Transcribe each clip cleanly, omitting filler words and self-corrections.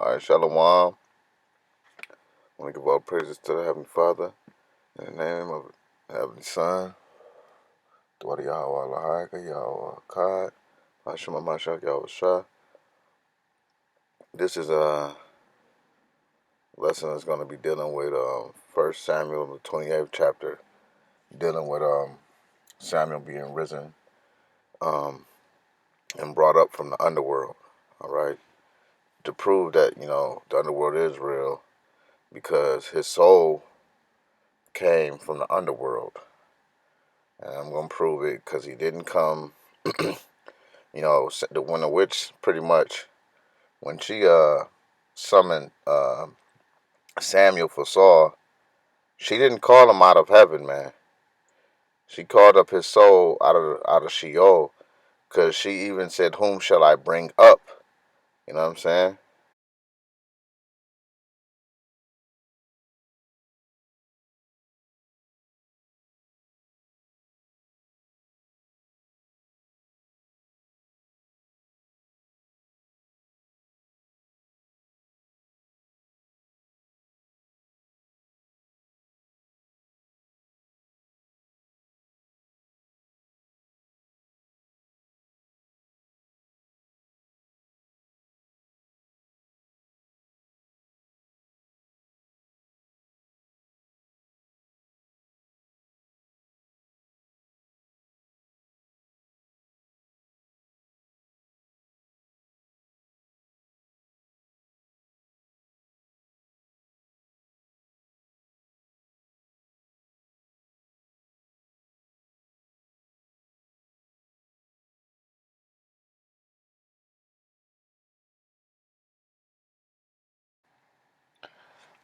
All right, Shalom. I want to give all praises to the Heavenly Father in the name of the Heavenly Son. Dwada Yahweh Lahaka, Yahweh Akkad, Hashem Mashak, Yahweh Shah. This is a lesson that's going to be dealing with 1 Samuel, the 28th chapter, dealing with Samuel being risen and brought up from the underworld, all right, to prove that, the underworld is real because his soul came from the underworld. And I'm going to prove it because he didn't come, when the witch, pretty much, when she summoned Samuel for Saul, she didn't call him out of heaven, man. She called up his soul out of Sheol, because she even said, "Whom shall I bring up?" You know what I'm saying?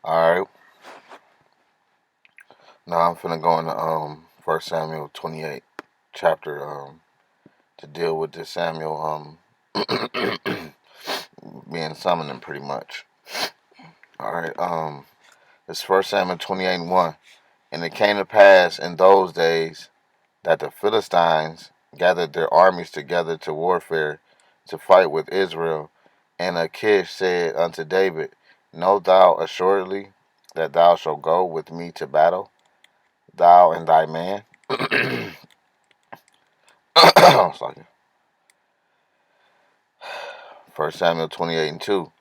All right. Now I'm finna go into 1 Samuel 28 chapter to deal with this Samuel being summoned pretty much. All right. It's 1 Samuel 28:1. And it came to pass in those days that the Philistines gathered their armies together to warfare, to fight with Israel. And Achish said unto David, Know thou assuredly that thou shalt go with me to battle, thou and thy man? Sorry. 1 Samuel 28:2.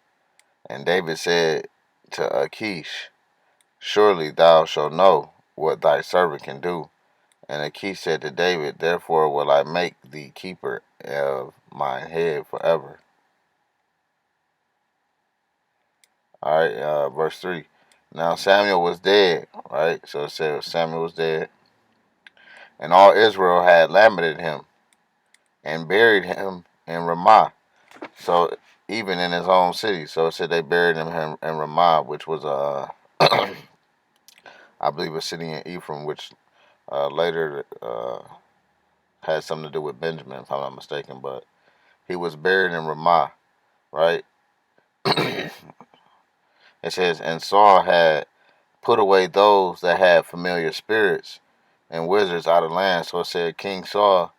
And David said to Achish, Surely thou shalt know what thy servant can do. And Achish said to David, Therefore will I make thee keeper of mine head forever. All right, verse 3. Now Samuel was dead, right? So it says Samuel was dead. And all Israel had lamented him and buried him in Ramah. So even in his own city. So it said they buried him in Ramah, which was, I believe, a city in Ephraim, which later had something to do with Benjamin, if I'm not mistaken. But he was buried in Ramah, right? It says, and Saul had put away those that had familiar spirits and wizards out of land. So it said King Saul,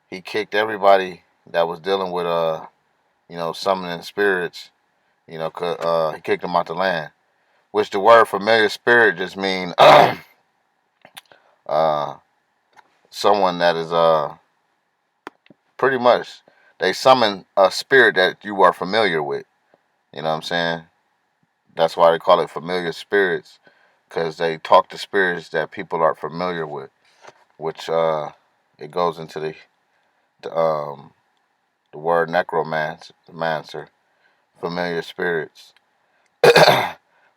he kicked everybody that was dealing with summoning spirits. He kicked them out the land. Which the word familiar spirit just mean uh, someone that is pretty much, they summon a spirit that you are familiar with. You know what I'm saying? That's why they call it familiar spirits, because they talk to spirits that people are familiar with, which it goes into the word necromancer, familiar spirits.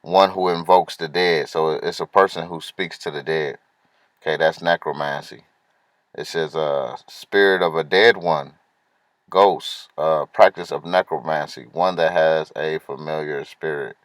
One who invokes the dead. So it's a person who speaks to the dead. Okay, that's necromancy. It says spirit of a dead one, ghost, practice of necromancy, one that has a familiar spirit.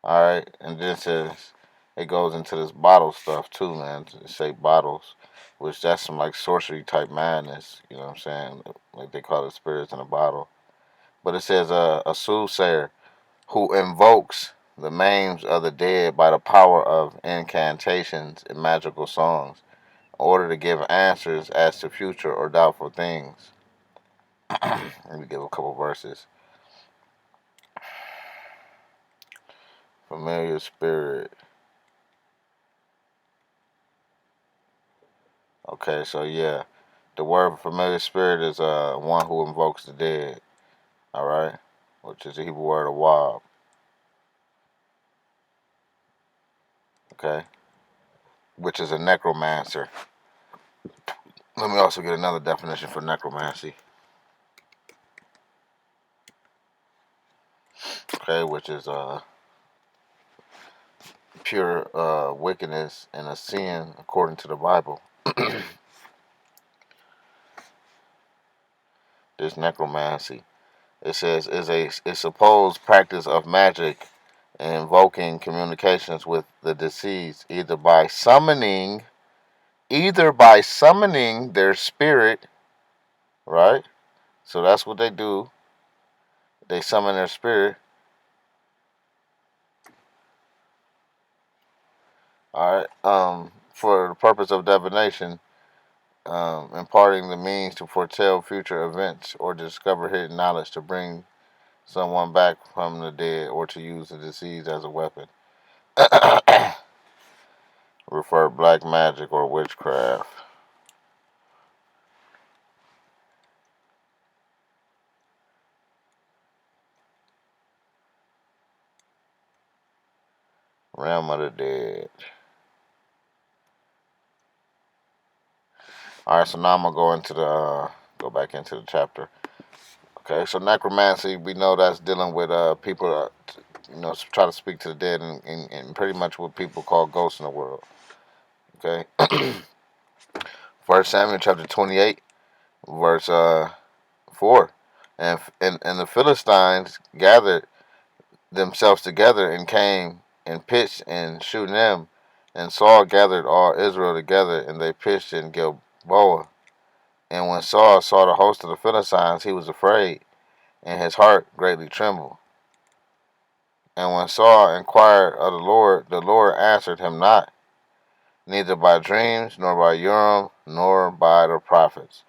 All right, and then it says it goes into this bottle stuff too, man. To say bottles, which that's some like sorcery type madness. You know what I'm saying? Like they call it spirits in a bottle. But it says a soothsayer who invokes the names of the dead by the power of incantations and magical songs. order to give answers as to future or doubtful things. Let me give a couple verses. Familiar spirit. Okay, so yeah, the word familiar spirit is one who invokes the dead. All right, which is the Hebrew word awab. Okay, which is a necromancer. Let me also get another definition for necromancy. Okay, which is pure wickedness and a sin according to the Bible. This necromancy. It says is a supposed practice of magic and invoking communications with the deceased either by summoning their spirit, right? So that's what they do. They summon their spirit. All right. For the purpose of divination, imparting the means to foretell future events or discover hidden knowledge to bring someone back from the dead or to use the deceased as a weapon. Refer black magic or witchcraft. Realm of the dead. All right, so now I'm gonna go back into the chapter. Okay, so necromancy, we know that's dealing with people, try to speak to the dead and pretty much what people call ghosts in the world. Okay, First Samuel chapter 28, verse 4, and the Philistines gathered themselves together and came and pitched in Shunem, and Saul gathered all Israel together, and they pitched in Gilboa. And when Saul saw the host of the Philistines, he was afraid, and his heart greatly trembled. And when Saul inquired of the Lord answered him not, neither by dreams, nor by Urim, nor by the prophets.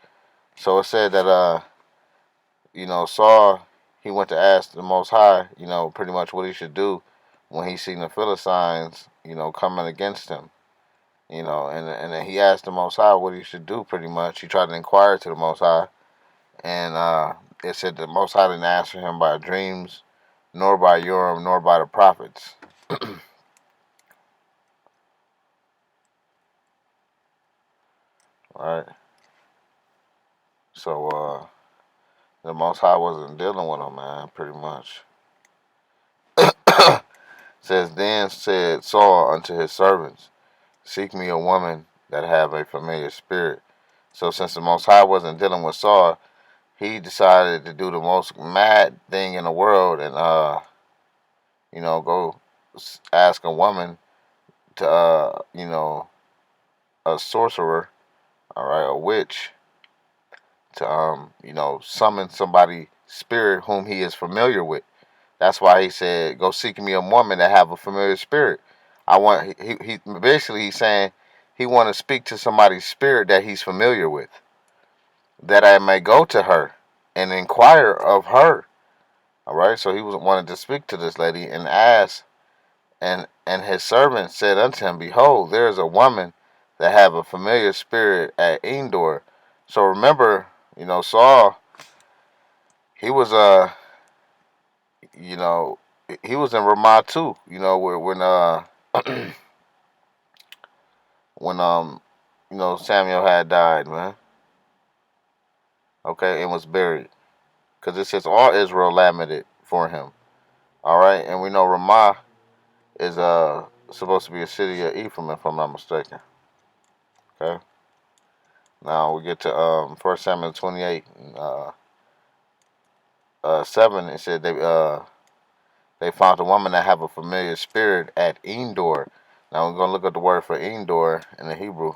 So it said that Saul, he went to ask the Most High, pretty much what he should do when he seen the Philistines, coming against him. And then he asked the Most High what he should do. Pretty much, he tried to inquire to the Most High, and it said the Most High didn't answer him by dreams, nor by Urim, nor by the prophets. Right. So the Most High wasn't dealing with him, man. Pretty much. Says then said Saul unto his servants, seek me a woman that have a familiar spirit. So since the Most High wasn't dealing with Saul, he decided to do the most mad thing in the world and go ask a woman to a sorcerer, all right, a witch, to summon somebody spirit whom he is familiar with. That's why he said, "Go seek me a woman that have a familiar spirit." I want he basically he's saying he want to speak to somebody's spirit that he's familiar with, that I may go to her and inquire of her. All right, so he was wanted to speak to this lady and ask, and his servant said unto him, "Behold, there is a woman that have a familiar spirit at Endor." So remember, Saul, he was you know, he was in Ramah too. Where when Samuel had died, man. Okay, and was buried, because it says all Israel lamented for him. All right, and we know Ramah is supposed to be a city of Ephraim, if I'm not mistaken. Okay, now we get to 1 Samuel 28 7. It said they found a woman that have a familiar spirit at Endor. Now we're gonna look at the word for Endor in the Hebrew,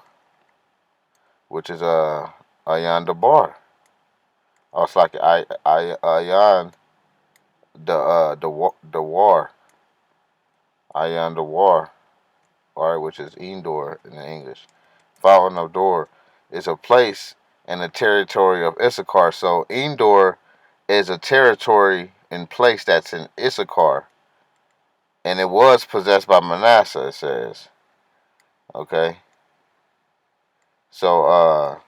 which is Ayan Dabar. Oh, it's like Ayan the war, Ayan the war, all right, which is Endor in English. fountain of Dor, is a place in the territory of Issachar. So Endor is a territory and place that's in Issachar, and it was possessed by Manasseh. It says, okay. So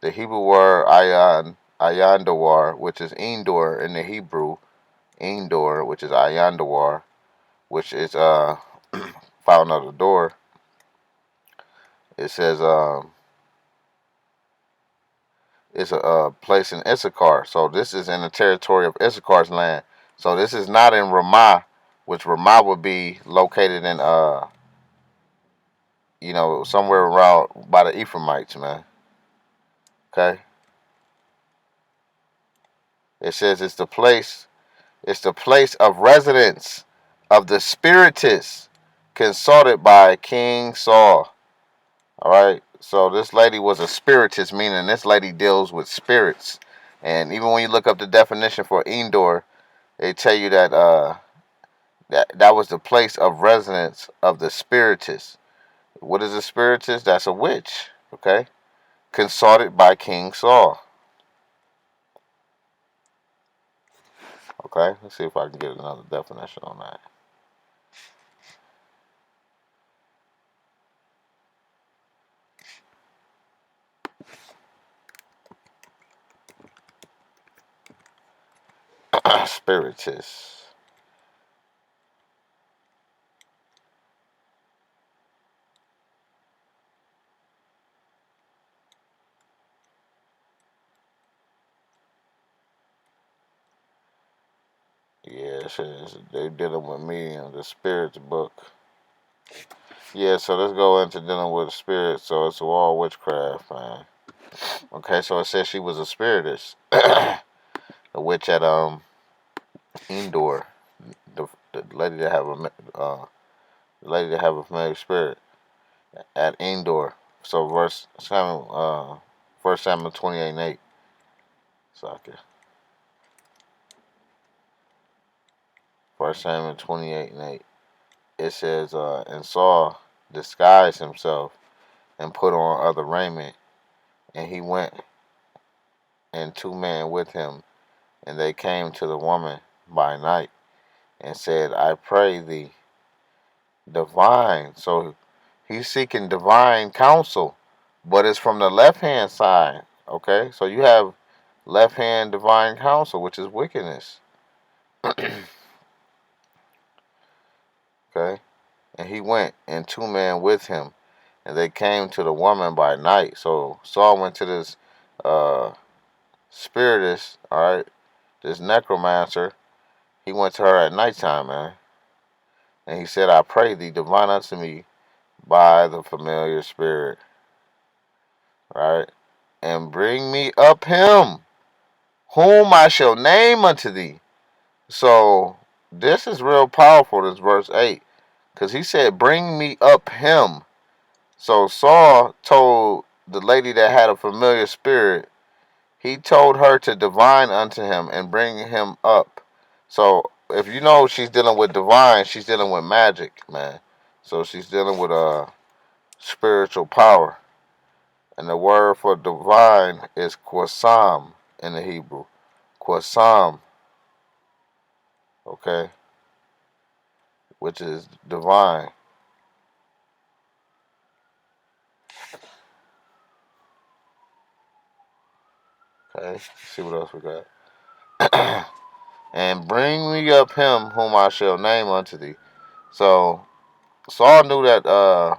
the Hebrew word Ayandawar, which is Endor in the Hebrew, Endor, which is Ayandawar, which is fountain of the door. It says it's a place in Issachar. So this is in the territory of Issachar's land. So this is not in Ramah, which Ramah would be located in somewhere around by the Ephraimites, man. Okay. It says it's the place of residence of the spiritists consulted by King Saul. All right. So this lady was a spiritist, meaning this lady deals with spirits. And even when you look up the definition for Endor, they tell you that that was the place of residence of the spiritist. What is a spiritist? That's a witch. Okay. Consulted by King Saul. Okay. Let's see if I can get another definition on that. Spiritist. Yeah, it says they dealing with me in the spirits book. Yeah, so let's go into dealing with spirits. So it's all witchcraft, man. Okay, so it says she was a spiritist, a witch at Endor, the lady that have a familiar spirit at Endor. So First Samuel 28:8. So okay, First Samuel 28:8. It says, and Saul disguised himself and put on other raiment, and he went and two men with him, and they came to the woman by night and said, I pray thee, divine. So he's seeking divine counsel, but it's from the left hand side. Okay, so you have left hand divine counsel, which is wickedness. Okay, and he went and two men with him, and they came to the woman by night. So Saul went to this uh, spiritist, all right, this necromancer. He went to her at nighttime, man, and he said, I pray thee, divine unto me by the familiar spirit, right, and bring me up him whom I shall name unto thee. So this is real powerful, this verse 8, because he said, bring me up him. So Saul told the lady that had a familiar spirit, he told her to divine unto him and bring him up. So if you know she's dealing with divine, she's dealing with magic, man. So she's dealing with spiritual power. And the word for divine is quasam in the Hebrew. Quasam, okay, which is divine. Okay, let's see what else we got. And bring me up him whom I shall name unto thee. So Saul knew that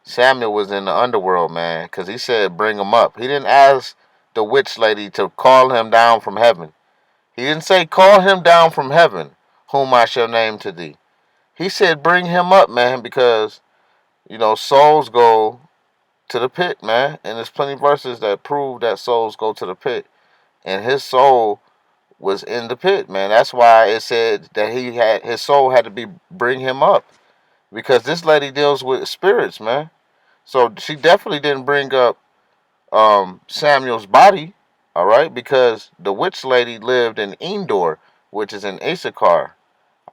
Samuel was in the underworld, man, because he said bring him up. He didn't ask the witch lady to call him down from heaven. He didn't say call him down from heaven whom I shall name to thee. He said bring him up, man, because souls go to the pit, man. And there's plenty of verses that prove that souls go to the pit. And his soul was in the pit, man. That's why it said that his soul had to be bring him up. Because this lady deals with spirits, man. So she definitely didn't bring up Samuel's body, all right, because the witch lady lived in Endor, which is in Issachar,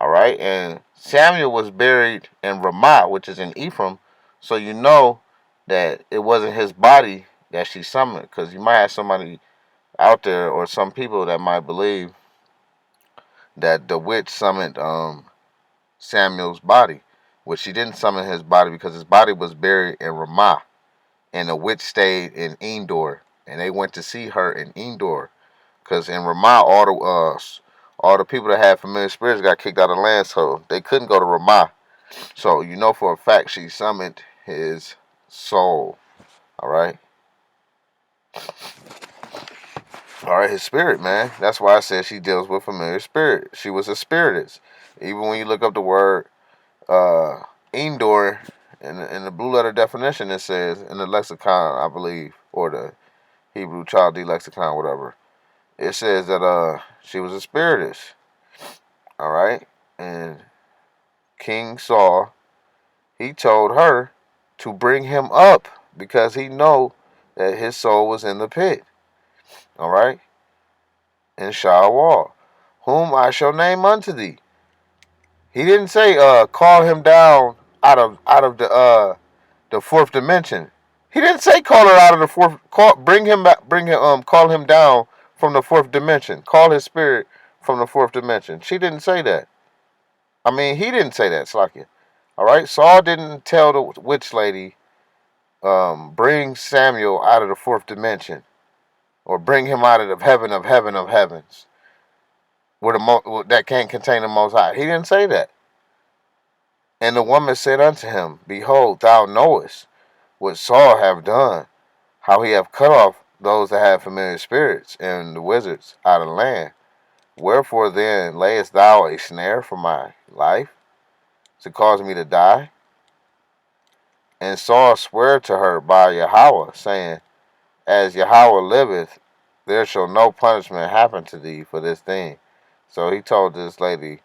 all right, and Samuel was buried in Ramah, which is in Ephraim. So you know that it wasn't his body that she summoned, because you might have somebody out there or some people that might believe that the witch summoned Samuel's body, which she didn't summon his body because his body was buried in Ramah, and the witch stayed in Endor, and they went to see her in Endor, because in Ramah all the people that had familiar spirits got kicked out of the land, so they couldn't go to Ramah. So you know for a fact she summoned his soul. All right. All right, his spirit, man. That's why I said she deals with familiar spirit. She was a spiritist. Even when you look up the word Endor in the blue letter definition, it says in the lexicon, I believe, or the Hebrew Chaldee lexicon, whatever. It says that she was a spiritist. All right, and King Saul, he told her to bring him up because he know that his soul was in the pit. All right, in Sheol, whom I shall name unto thee. He didn't say call him down out of the fourth dimension. He didn't say call her out of the fourth. Bring him back. Bring him. Call him down from the fourth dimension. Call his spirit from the fourth dimension. She didn't say that. I mean, he didn't say that. Slakia. All right. Saul didn't tell the witch lady, bring Samuel out of the fourth dimension, or bring him out of the heaven of heaven of heavens, where that can't contain the Most High. He didn't say that. And the woman said unto him, behold, thou knowest what Saul have done, how he have cut off those that have familiar spirits and the wizards out of the land. Wherefore then layest thou a snare for my life, to cause me to die? And Saul sware to her by Yahweh, saying, as Yahweh liveth, there shall no punishment happen to thee for this thing. So he told this lady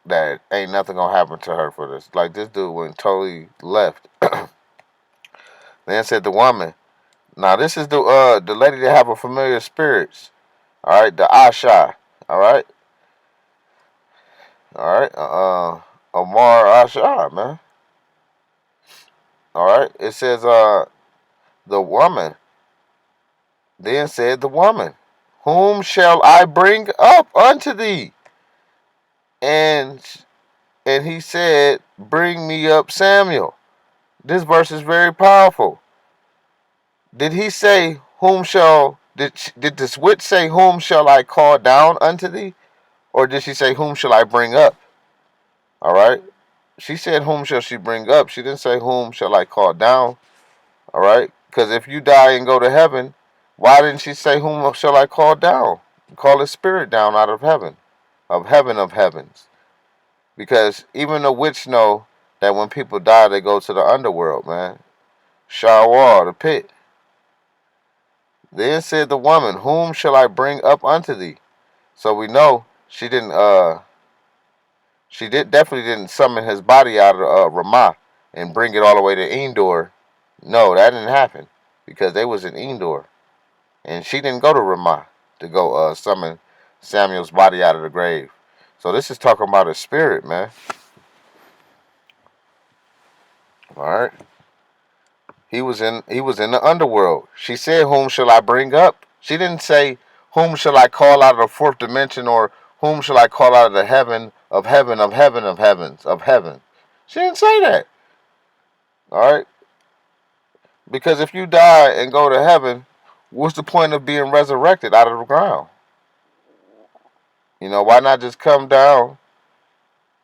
that ain't nothing gonna happen to her for this. Like, this dude went totally left. Then said the woman, now this is the lady that have a familiar spirits. All right, the Asha. All right, all right. Omar Asha, man. All right. It says the woman. Then said the woman, whom shall I bring up unto thee? And he said, bring me up Samuel. This verse is very powerful. Did he say, whom shall, did this witch say, whom shall I call down unto thee? Or did she say, whom shall I bring up? All right. She said, whom shall she bring up? She didn't say, whom shall I call down? All right. Because if you die and go to heaven, why didn't she say, whom shall I call down? Call his spirit down out of heaven of heavens. Because even the witch know that when people die, they go to the underworld, man. Sheol, the pit. Then said the woman, whom shall I bring up unto thee? So we know she definitely didn't summon his body out of Ramah and bring it all the way to Endor. No, that didn't happen because they was in Endor, and she didn't go to Ramah to go summon Samuel's body out of the grave. So this is talking about a spirit, man. All right. He was in the underworld. She said, whom shall I bring up? She didn't say, whom shall I call out of the fourth dimension, or whom shall I call out of the heaven of heaven of heaven of heavens of heaven. She didn't say that. All right. Because if you die and go to heaven, what's the point of being resurrected out of the ground? You know, why not just come down?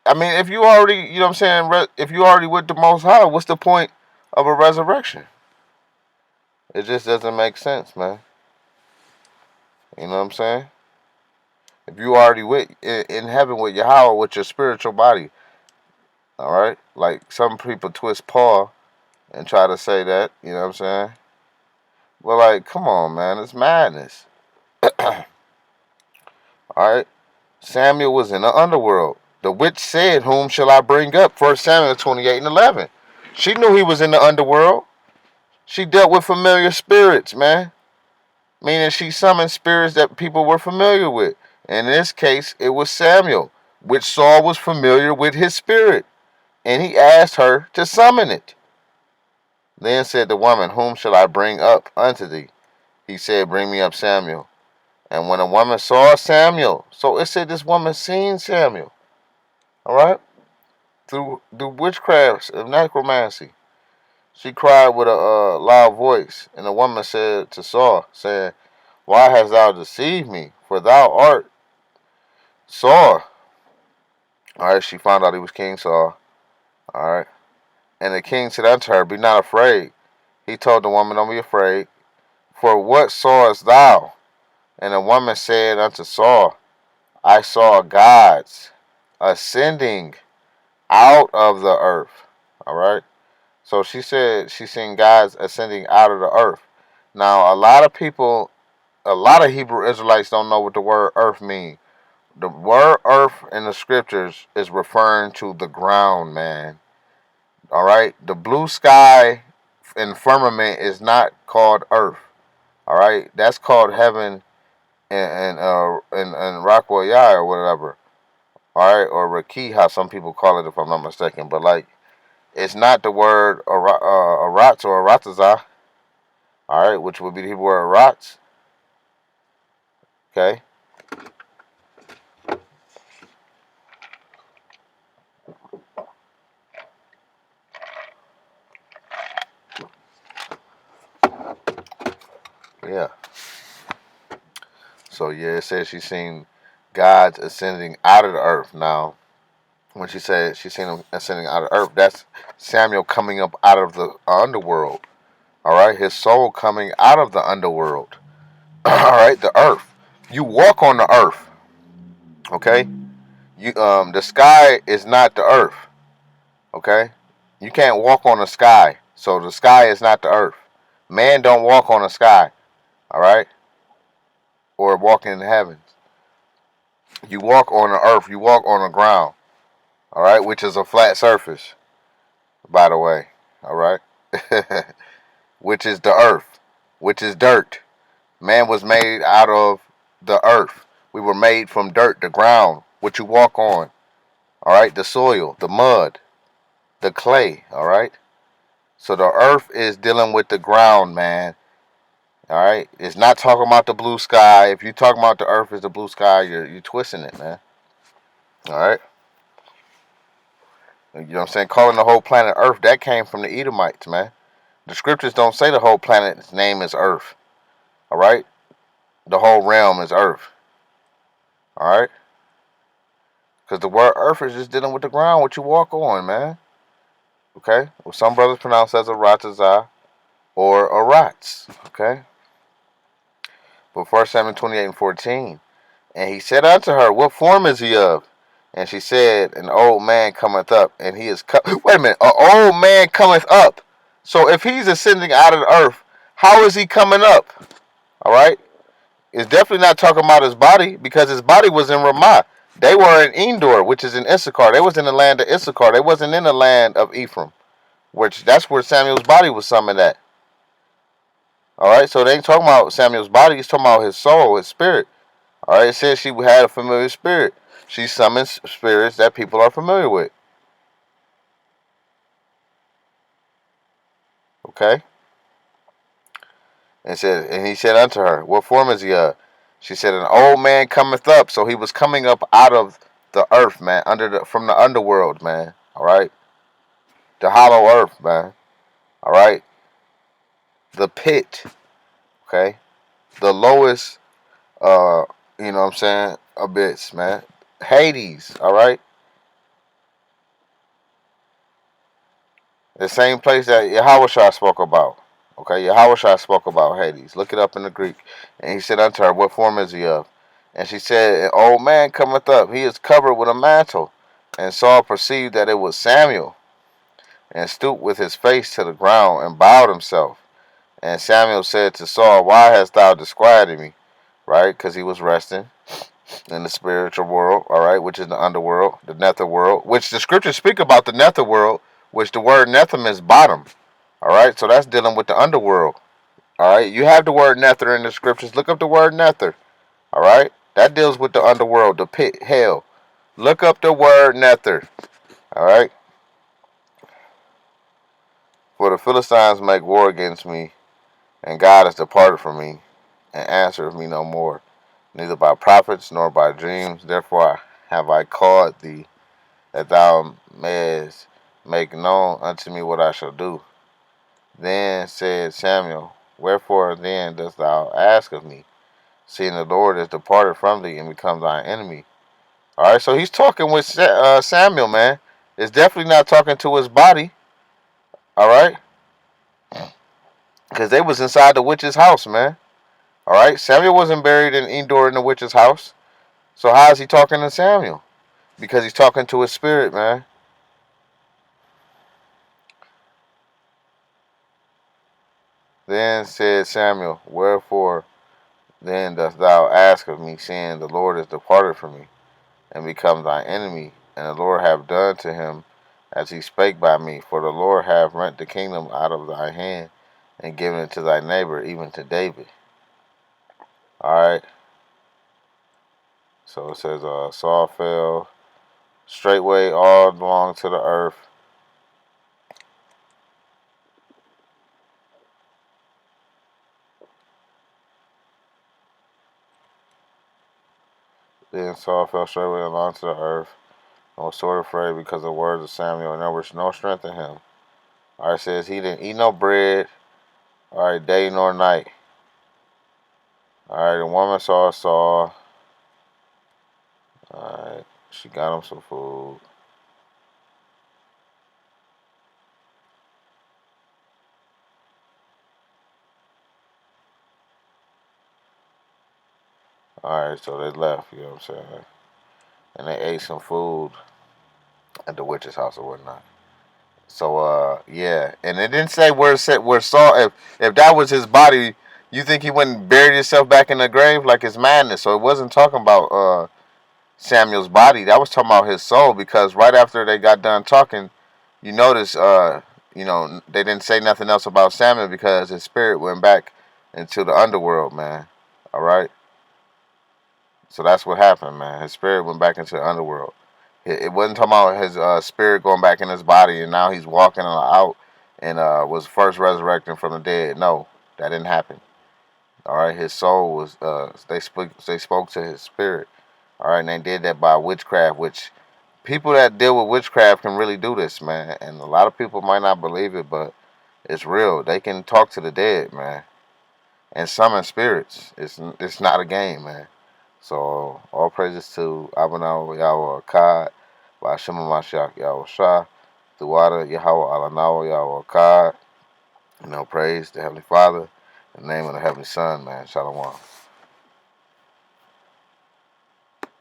I mean, if you already, you know what I'm saying, if you already with the Most High, what's the point of a resurrection? It just doesn't make sense, man. You know what I'm saying? If you already in heaven with Yahweh with your spiritual body, all right? Like some people twist Paul and try to say that, you know what I'm saying? But like, come on, man, it's madness. All right? Samuel was in the underworld. The witch said, whom shall I bring up? 1 Samuel 28 and 11. She knew he was in the underworld. She dealt with familiar spirits, man. Meaning she summoned spirits that people were familiar with. In this case, it was Samuel, which Saul was familiar with his spirit. And he asked her to summon it. Then said the woman, Whom shall I bring up unto thee? He said, Bring me up Samuel. And when a woman saw Samuel, so it said this woman seen Samuel, all right, through the witchcraft of necromancy. She cried with a loud voice, and the woman said to Saul, saying, Why hast thou deceived me? For thou art Saul. All right, she found out he was King Saul. All right. And the king said unto her, Be not afraid. He told the woman, Don't be afraid. For what sawest thou? And the woman said unto Saul, I saw gods ascending out of the earth. All right. So she said she seen gods ascending out of the earth. Now, a lot of Hebrew Israelites don't know what the word earth means. The word earth in the scriptures is referring to the ground, man. All right. The blue sky and firmament is not called earth. All right. That's called heaven and Rockwell Yai or whatever. All right. Or Raki, how some people call it, if I'm not mistaken. But like, it's not the word Aratz or Aratazah, all right, which would be the Hebrew word Aratz, okay? Yeah. So, yeah, it says she's seen gods ascending out of the earth. Now, when she said she's seen them ascending out of the earth, that's Samuel coming up out of the underworld, all right? His soul coming out of the underworld, all right? The earth. You walk on the earth, okay? The sky is not the earth. Okay? You can't walk on the sky. So the sky is not the earth. Man don't walk on the sky. All right? Or walk in the heavens. You walk on the earth. You walk on the ground. All right? Which is a flat surface, by the way. All right? Which is the earth. Which is dirt. Man was made out of the earth. We were made from dirt, the ground, what you walk on. All right? The soil, the mud, the clay. All right? So the earth is dealing with the ground, man. All right, it's not talking about the blue sky. If you talking about the earth as the blue sky, you're twisting it, man. All right, you know what I'm saying? Calling the whole planet Earth, that came from the Edomites, man. The scriptures don't say the whole planet's name is Earth. All right, the whole realm is Earth. All right, because the word Earth is just dealing with the ground, what you walk on, man. Okay, well, some brothers pronounce it as a Ratazah or a Rats. Okay, but 1 Samuel 28:14. And he said unto her, What form is he of? And she said, An old man cometh up, and he is wait a minute, an old man cometh up. So if he's ascending out of the earth, how is he coming up? All right, it's definitely not talking about his body because his body was in Ramah. They were in Endor, which is in Issachar. They was in the land of Issachar. They wasn't in the land of Ephraim, which that's where Samuel's body was summoned at. All right, so they ain't talking about Samuel's body. He's talking about his soul, his spirit. All right, it says she had a familiar spirit. She summons spirits that people are familiar with. Okay? And he said unto her, What form is he of? She said, An old man cometh up. So he was coming up out of the earth, man, from the underworld, man. All right? The hollow earth, man. All right? The pit. Okay? The lowest, you know what I'm saying, abyss, man. Hades, all right? The same place that Yahushua spoke about. Okay, Yahushua spoke about Hades. Look it up in the Greek. And he said unto her, What form is he of? And she said, An old man cometh up. He is covered with a mantle. And Saul perceived that it was Samuel, and stooped with his face to the ground, and bowed himself. And Samuel said to Saul, Why hast thou disquieted me? Right? Because he was resting in the spiritual world, all right, which is the underworld, the nether world, which the scriptures speak about the nether world, which the word nether is bottom. All right, so that's dealing with the underworld. All right, you have the word nether in the scriptures. Look up the word nether. All right, that deals with the underworld, the pit, hell. Look up the word nether. All right, For the Philistines make war against me, and God has departed from me, and answereth me no more, neither by prophets nor by dreams. Therefore have I called thee, that thou mayest make known unto me what I shall do. Then said Samuel, Wherefore then dost thou ask of me, seeing the Lord is departed from thee and become thine enemy? All right, so he's talking with Samuel, man. It's definitely not talking to his body. All right, because they was inside the witch's house, man. All right, Samuel wasn't buried in Endor in the witch's house. So how is he talking to Samuel? Because he's talking to his spirit, man. Then said Samuel, Wherefore then dost thou ask of me, seeing the Lord is departed from me, and become thy enemy, and the Lord have done to him as he spake by me? For the Lord hath rent the kingdom out of thy hand, and given it to thy neighbor, even to David. Alright, so it says, Saul fell straightway all along to the earth. Then Saul fell straightway along to the earth, and was sore afraid because of the words of Samuel, and there was no strength in him. Alright, says he didn't eat no bread, alright, day nor night. Alright, the woman saw Saul. Alright, she got him some food. Alright, so they left, you know what I'm saying? And they ate some food at the witch's house or whatnot. So yeah. And it didn't say where Saul, if that was his body, you think he wouldn't bury himself back in the grave? Like it's madness. So it wasn't talking about Samuel's body. That was talking about his soul, because right after they got done talking, you notice they didn't say nothing else about Samuel because his spirit went back into the underworld, man. Alright? So that's what happened, man. His spirit went back into the underworld. It wasn't talking about his spirit going back in his body and now he's walking out and was first resurrected from the dead. No, that didn't happen. All right, his soul was they spoke to his spirit. All right, and they did that by witchcraft, which people that deal with witchcraft can really do this, man. And a lot of people might not believe it, but it's real. They can talk to the dead, man, and summon spirits. It's not a game, man. So all praises to Abanaw Yahweh Akkad, Ba'ashem Mashiach Yahweh Shah, Duwada Yahweh Alanawa Yahweh Akkad. Praise the Heavenly Father, in the name of the Heavenly Son, man. Shalom.